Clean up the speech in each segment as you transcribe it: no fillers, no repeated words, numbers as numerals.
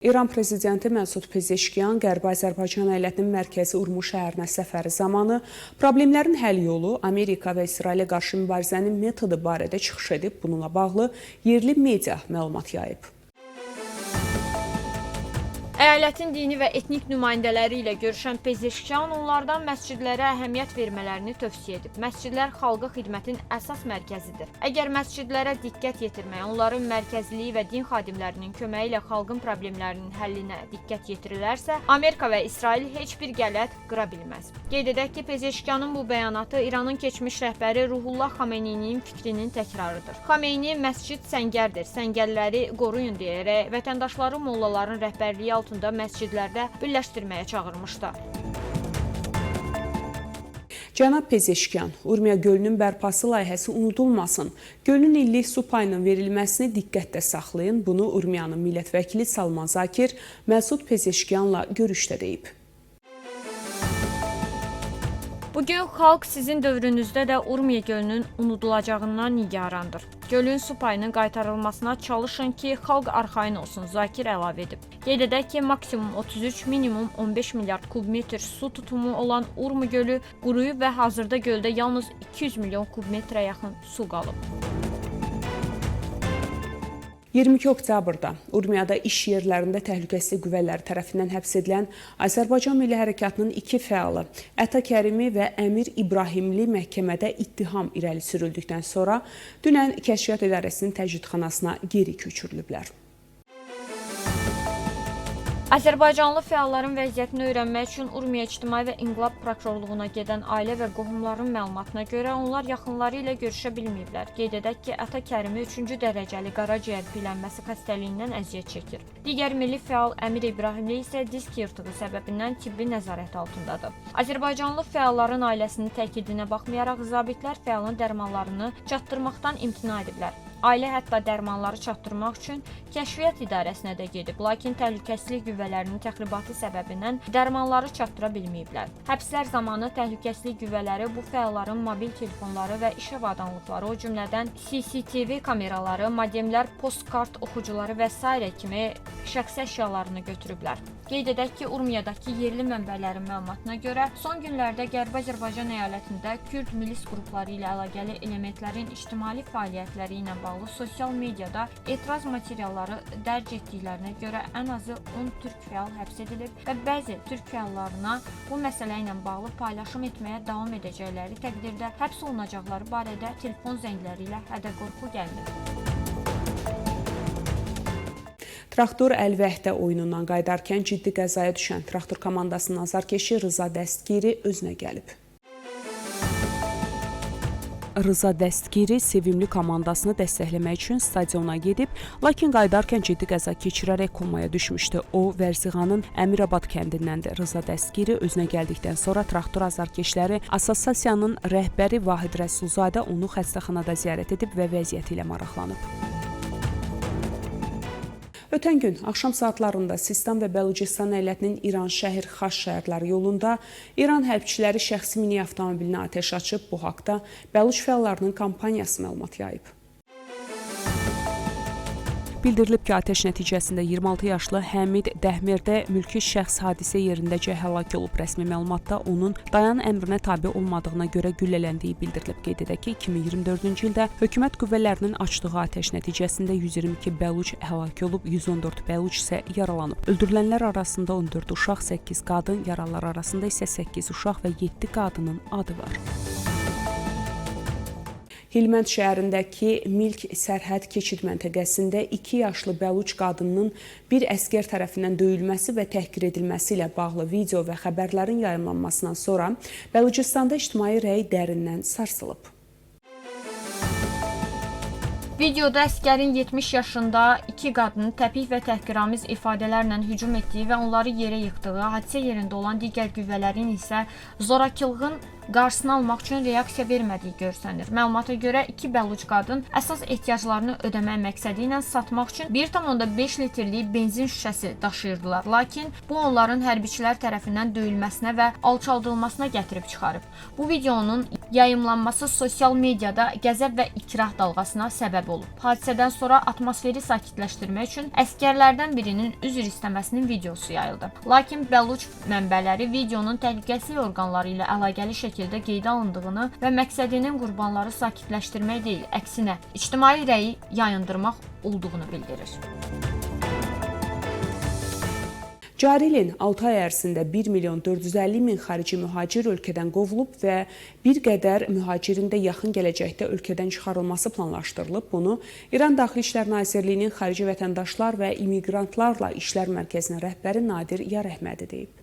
İran prezidenti Məsud Pezeşkiyan Qərbi Azərbaycan əyalətinin mərkəzi Urmuş şəhərinə səfəri zamanı problemlərin həll yolu, Amerika və İsrailə qarşı mübarizənin metodu barədə çıxış edib, bununla bağlı yerli media məlumat yayıb. Əyalətin dini və etnik nümayəndələri ilə görüşən Pezeşkiyan onlardan məscidlərə əhəmiyyət vermələrini tövsiyə edib. Məscidlər xalqa xidmətin əsas mərkəzidir. Əgər məscidlərə diqqət yetirməyə, onların mərkəzliyi və din xadimlərinin köməyi ilə xalqın problemlərinin həllinə diqqət yetirilərsə, Amerika və İsrail heç bir qələt qıra bilməz. Qeyd edək ki, Pezeşkiyanın bu bəyanatı İranın keçmiş rəhbəri Ruhullah Xameneyinin fikrinin təkrarıdır. Xameyni məscid səngərdir, səngərləri qoruyun deyərək vətəndaşları mollaların rəhbərliyi altında məscidlərdə birləşdirməyə çağırmışdı. Cənab Pezeşkiyan, Urmiya gölünün bərpası layihəsi unudulmasın. Gölün illik su payının verilməsini diqqətdə saxlayın. Bunu Urmiyanın millət vəkili Salman Zakir Məsud Pezeşkiyanla görüşdə deyib. Bugün xalq sizin dövrünüzdə də Urmiya gölünün unudulacağından nigarandır. Gölün su payının qaytarılmasına çalışın ki, xalq arxayın olsun, Zakir əlavə edib. Qeyd edək ki, maksimum 33, minimum 15 milyard kubmetr su tutumu olan Urmi gölü quruyub və hazırda göldə yalnız 200 milyon kubmetrə yaxın su qalıb. 22 oktyabrda Urmiyada iş yerlərində təhlükəsizlik qüvvələri tərəfindən həbs edilən Azərbaycan Milli Hərəkatının 2 fəalı Əta Kərimi və Əmir İbrahimli məhkəmədə ittiham irəli sürüldükdən sonra dünən Kəşfiyyat İdarəsinin təcridxanasına geri köçürülüblər. Azərbaycanlı fəalların vəziyyətini öyrənmək üçün Urmiya İctimai və İnqilab Prokurorluğuna gedən ailə və qohumların məlumatına görə onlar yaxınları ilə görüşə bilməyiblər. Qeyd edək ki, Əta Kərimi 3-cü dərəcəli qaraciyər bilənməsi xəstəliyindən əziyyət çəkir. Digər milli fəal Əmir İbrahimli isə disk yırtığı səbəbindən tibbi nəzarət altındadır. Azərbaycanlı fəalların ailəsinin təkidinə baxmayaraq, zabitlər fəalın dərmanlarını çatdırmaqdan imtina ediblər. Ailə hətta dərmanları çatdırmaq üçün Kəşfiyyat İdarəsinə də gedib, lakin təhlükəsizlik qüvvələrinin təxribatı səbəbindən dərmanları çatdıra bilməyiblər. Həbslər zamanı təhlükəsizlik qüvvələri bu fəalların mobil telefonları və iş avadanlıqları, o cümlədən CCTV kameraları, modemlər, postkart oxucuları və s. kimi şəxsi əşyalarını götürüblər. Qeyd edək ki, Urmiyadakı yerli mənbələrin məlumatına görə son günlərdə Qərbi Azərbaycan əyalətində Kürd milis qrupları ilə əlaqəli elementlərin ictimai fəaliyyətləri ilə bağlı sosial mediada etiraz materialları dərc etdiklərinə görə ən azı 10 türk fəal həbs edilib və bəzi türk fəallarına bu məsələ ilə bağlı paylaşım etməyə davam edəcəkləri təqdirdə həbs olunacaqları barədə telefon zəngləri ilə hədə-qorxu gəlmir. Traktor əl-vəhdə oyunundan qayıdarkən ciddi qəzaya düşən traktor komandasının azarkeşi Rıza Dəstgiri özünə gəlib. Rıza Dəstgiri sevimli komandasını dəstəkləmək üçün stadiona gedib, lakin qayıdarkən ciddi qəza keçirərək komaya düşmüşdü. O, Vərziğanın Əmirabad kəndindəndir. Rıza Dəstgiri özünə gəldikdən sonra traktor azarkeşləri Assosiasiyanın rəhbəri Vahid Rəsulzadə onu xəstəxanada ziyarət edib və vəziyyəti ilə maraqlanıb. Ötən gün axşam saatlarında Sistan və Bəlucistan əyalətinin İran şəhər Xaş şəhərləri yolunda İran hərbçiləri şəxsi mini avtomobilinə atəş açıb. Bu haqda Bəluç fəallarının kampaniyası məlumat yayıb. Bildirilib ki, atəş nəticəsində 26 yaşlı Həmid Dəhmirdə mülki şəxs hadisə yerindəcə həlak olub. Rəsmi məlumatda onun dayan əmrinə tabe olmadığına görə güllələndiyi bildirilib. Qeyd edək ki, 2024-cü ildə hökumət qüvvələrinin açdığı atəş nəticəsində 122 Bəluç həlak olub, 114 Bəluç isə yaralanıb. Öldürülənlər arasında 14 uşaq, 8 qadın, yaralılar arasında isə 8 uşaq və 7 qadının adı var. Hilmənd şəhərindəki Milk sərhəd keçid məntəqəsində 2 yaşlı Bəluç qadınının bir əsgər tərəfindən döyülməsi və təhqir edilməsi ilə bağlı video və xəbərlərin yayımlanmasından sonra Bəlucistanda ictimai rəy dərindən sarsılıb. Videoda əsgərin 70 yaşında 2 qadını təpik və təhqiramiz ifadələrlə hücum etdiyi və onları yerə yıxdığı, hadisə yerində olan digər qüvvələrin isə zorakılığın qarşısını almaq üçün reaksiya vermədiyi görsənir. Məlumata görə 2 bəluc qadın əsas ehtiyaclarını ödəmək məqsədi ilə satmaq üçün 1,5 litrlik benzin şüşəsi daşıyırdılar. Lakin bu onların hərbiçilər tərəfindən döyülməsinə və alçaldılmasına gətirib çıxarıb. Bu videonun yayımlanması sosial mediada qəzəb və ikrah dalğasına səbəb olub. Hadisədən sonra atmosferi sakitləşdirmək üçün əsgərlərdən birinin üzr istəməsinin videosu yayıldı. Lakin Bəluç mənbələri videonun təhlükəsizlik orqanları ilə əlaqəli şəkildə qeydə alındığını və məqsədinin qurbanları sakitləşdirmək deyil, əksinə ictimai rəyi yayındırmaq olduğunu bildirir. Cari ilin 6 ay ərzində 1.450.000 xarici mühacir ölkədən qovulub və bir qədər mühacirin də yaxın gələcəkdə ölkədən çıxarılması planlaşdırılıb. Bunu İran Daxili İşlər Nazirliyinin Xarici Vətəndaşlar və İmiqrantlarla İşlər Mərkəzinin rəhbəri Nadir Yarəhmədi deyib.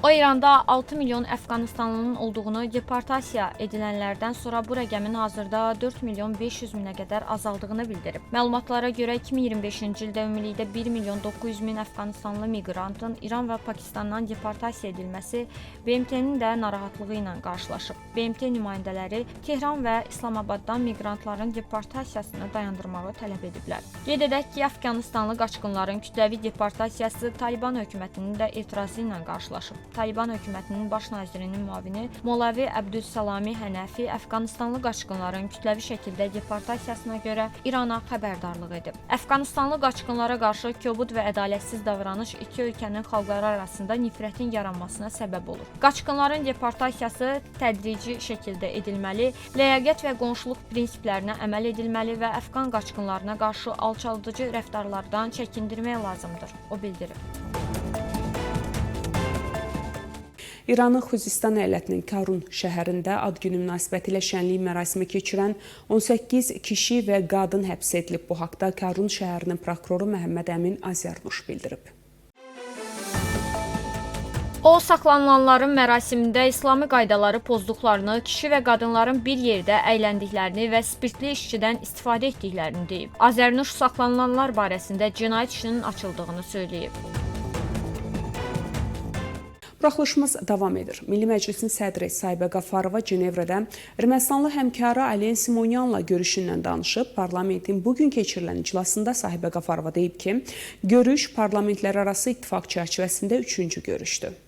O İranda 6 milyon Əfqanistanlının olduğunu, deportasiya edilənlərdən sonra bu rəqəmin hazırda 4.500.000-ə qədər azaldığını bildirib. Məlumatlara görə 2025-ci ildə ümumilikdə 1.900.000 Əfqanistanlı miqrantın İran və Pakistandan deportasiya edilməsi BMT-nin də narahatlığı ilə qarşılaşıb. BMT nümayəndələri Tehran və İslamabaddan miqrantların deportasiyasını dayandırmağı tələb ediblər. Qeyd edək ki, Əfqanistanlı qaçqınların kütləvi deportasiyası Taliban hökumətinin də etirazı ilə qarşılaşıb. Taliban hökumətinin baş nazirinin müavini Molavi Əbdüssalami Hənəfi Əfqanistanlı qaçqınların kütləvi şəkildə deportasiyasına görə İrana xəbərdarlıq edib. Əfqanistanlı qaçqınlara qarşı kobud və ədalətsiz davranış iki ölkənin xalqları arasında nifrətin yaranmasına səbəb olur. Qaçqınların deportasiyası tədrici şəkildə edilməli, ləyaqət və qonşuluq prinsiplərinə əməl edilməli və Əfqan qaçqınlarına qarşı alçaldıcı rəftarlardan çəkindirmək lazımdır, o bildirib. İranın Xuzistan əyalətinin Karun şəhərində ad günü münasibətilə şənlik mərasimi keçirən 18 kişi və qadın həbs edilib. Bu haqda Karun şəhərinin prokuroru Məhəmməd Əmin Azərnuş bildirib. O, saxlanılanların mərasimində İslami qaydaları pozduqlarını, kişi və qadınların bir yerdə əyləndiklərini və spirtli içkidən istifadə etdiklərini deyib. Azərnuş saxlanılanlar barəsində cinayət işinin açıldığını söyləyib. Buraxılışımız davam edir. Milli Məclisin sədri Sahibə Qafarova Cenevrədə Ermənistanlı həmkarı Alen Simonyanla görüşündən danışıb. Parlamentin bugün keçirilən iclasında Sahibə Qafarova deyib ki, görüş parlamentlərarası ittifaq çərçivəsində 3-cü görüşdür.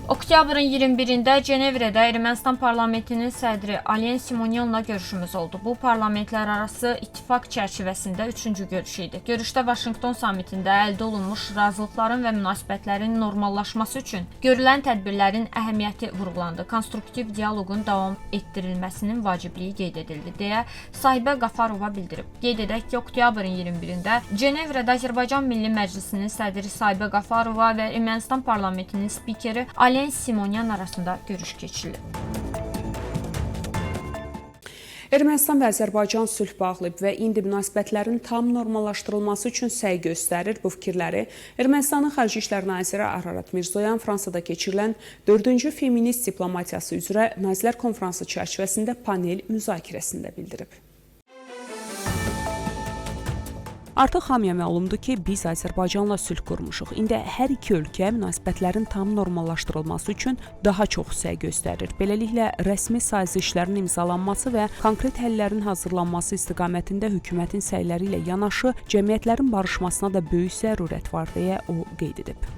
Oktyabrın 21-də Cenevrədə Ermənistan parlamentinin sədri Alen Simonyanla görüşümüz oldu. Bu parlamentlərarası ittifaq çərçivəsində 3-cü görüş idi. Görüşdə Vaşinqton samitində əldə olunmuş razılıqların və münasibətlərin normallaşması üçün görülən tədbirlərin əhəmiyyəti vurğulandı. Konstruktiv dialoqun davam etdirilməsinin vacibliyi qeyd edildi, deyə Sahibə Qafarova bildirib. Qeyd edək ki, oktyabrın 21-də Cenevrədə Azərbaycan Milli Məclisinin sədri Sahibə Qafarova və Ermənistan parlamentinin spikeri Alen Simonyan arasında görüş keçirilib. Ermənistan və Azərbaycan sülh bağlayıb və indi münasibətlərin tam normallaşdırılması üçün səy göstərir. Bu fikirləri Ermənistanın Xarici İşlər Naziri Ararat Mirzoyan Fransada keçirilən 4-cü feminist diplomatiyası üzrə Nazirlər Konfransı çərçivəsində panel müzakirəsində bildirib. Artıq hamıya məlumdur ki, biz Azərbaycanla sülh qurmuşuq. İndi hər iki ölkə münasibətlərin tam normallaşdırılması üçün daha çox səy göstərir. Beləliklə, rəsmi sazişlərin imzalanması və konkret həllərin hazırlanması istiqamətində hökumətin səyləri ilə yanaşı, cəmiyyətlərin barışmasına da böyük zərurət var, deyə o qeyd edib.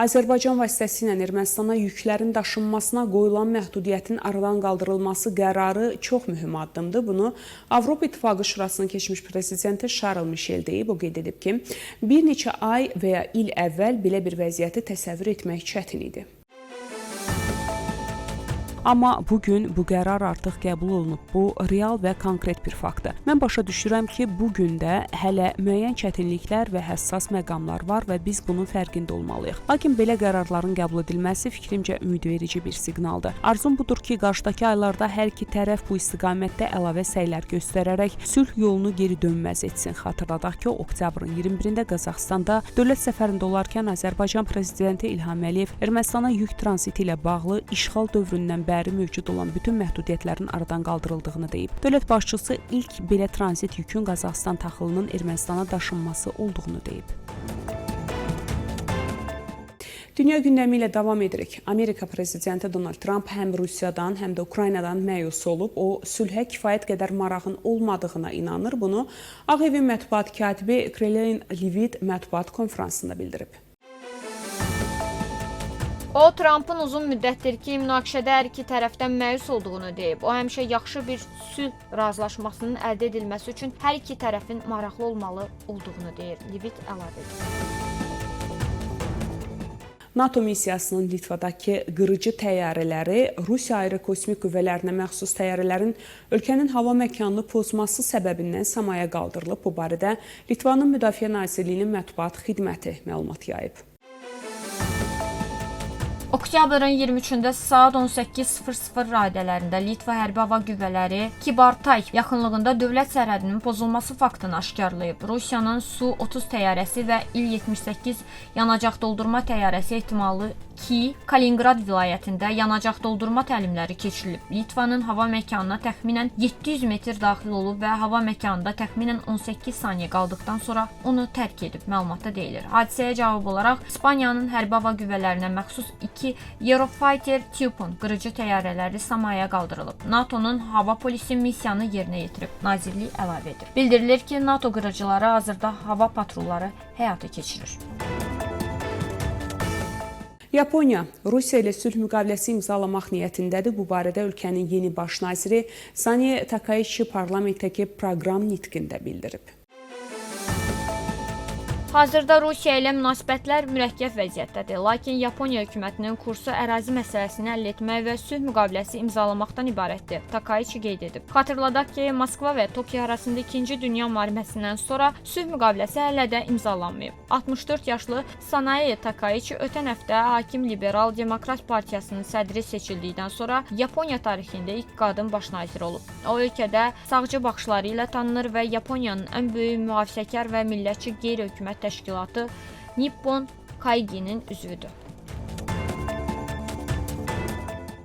Azərbaycan vasitəsilə Ermənistana yüklərin daşınmasına qoyulan məhdudiyyətin aradan qaldırılması qərarı çox mühüm addımdır. Bunu Avropa İttifaqı Şurasının keçmiş prezidenti Charles Michel deyib. O qeyd edib ki, bir neçə ay və ya il əvvəl belə bir vəziyyəti təsəvvür etmək çətin idi. Amma bugün bu qərar artıq qəbul olunub. Bu, real və konkret bir faktdır. Mən başa düşürəm ki, bugün də hələ müəyyən çətinliklər və həssas məqamlar var və biz bunun fərqində olmalıyıq. Lakin belə qərarların qəbul edilməsi fikrimcə ümidverici bir siqnaldır. Arzum budur ki, qarşıdakı aylarda hər iki tərəf bu istiqamətdə əlavə səylər göstərərək sülh yolunu geri dönməz etsin. Xatırladaq ki, oktyabrın 21-də Qazaxstanda dövlət səfərində olarkən Azərbaycan prezidenti İlham Əliyev Ermənistana yük tranziti ilə bağlı işğal dövründən bəri mövcud olan bütün məhdudiyyətlərin aradan qaldırıldığını deyib. Dövlət başçısı ilk belə tranzit yükün Qazaxstan taxılının Ermənistana daşınması olduğunu deyib. Dünya gündəmi ilə davam edirik. Amerika prezidenti Donald Trump həm Rusiyadan, həm də Ukraynadan məyus olub. O, sülhə kifayət qədər marağın olmadığına inanır. Bunu Ağ Evin mətbuat katibi Karoline Leavitt mətbuat konfransında bildirib. O, Trumpın uzun müddətdir ki, münaqişədə hər iki tərəfdən məyus olduğunu deyib. O, həmişə yaxşı bir sülh razılaşmasının əldə edilməsi üçün hər iki tərəfin maraqlı olmalı olduğunu deyir. Leavitt əlavə edir. NATO missiyasının Litvadakı qırıcı təyyarələri Rusiya aerokosmik qüvvələrinə məxsus təyyarələrin ölkənin hava məkanını pozması səbəbindən samaya qaldırılıb. Bu barədə Litvanın Müdafiə Nazirliyinin mətbuat xidməti məlumat yayıb. Oktyabrın 23-də saat 18:00 radələrində Litva Hərbi Hava Qüvvələri Kibartay yaxınlığında dövlət sərhədinin pozulması faktını aşkarlayıb. Rusiyanın Su-30 təyyarəsi və İl-78 yanacaq doldurma təyyarəsi ehtimalı ki, Kaliningrad vilayətində yanacaq doldurma təlimləri keçirilib. Litvanın hava məkanına təxminən 700 metr daxil olub və hava məkanında təxminən 18 saniyə qaldıqdan sonra onu tərk edib, məlumatda deyilir. Hadisəyə cavab olaraq İspaniyanın hərbi hava qüvvələrinə məxsus 2 Eurofighter Typhoon qırıcı təyyarələri samaya qaldırılıb. NATO-nun hava polisi missiyanı yerinə yetirib, nazirlik əlavə edir. Bildirilir ki, NATO qırıcıları hazırda hava patrolları həyata keçirir. Yaponiya Rusiya ilə sülh müqaviləsi imzalamaq niyyətindədir. Bu barədə ölkənin yeni baş naziri Sanie Takaichi parlamentdəki proqram nitqində bildirib. Hazırda Rusiya ilə münasibətlər mürəkkəb vəziyyətdədir. Lakin Yaponiya hökumətinin kursu ərazi məsələsini həll etmək və sülh müqaviləsi imzalamaqdan ibarətdir, Takaichi qeyd edib. Xatırladaq ki, Moskva və Tokyo arasında 2-ci Dünya müharibəsindən sonra sülh müqaviləsi hələ də imzalanmayıb. 64 yaşlı Sanae Takaichi ötən həftə hakim Liberal Demokrat Partiyasının sədri seçildikdən sonra Yaponiya tarixində ilk qadın baş nazir olub. O, ölkədə sağcı baxışları ilə tanınır və Yaponiyanın ən böyük mühafizəkar və millətçi qeyri-hökumət təşkilatı Nippon Kaigi-nin üzvüdür.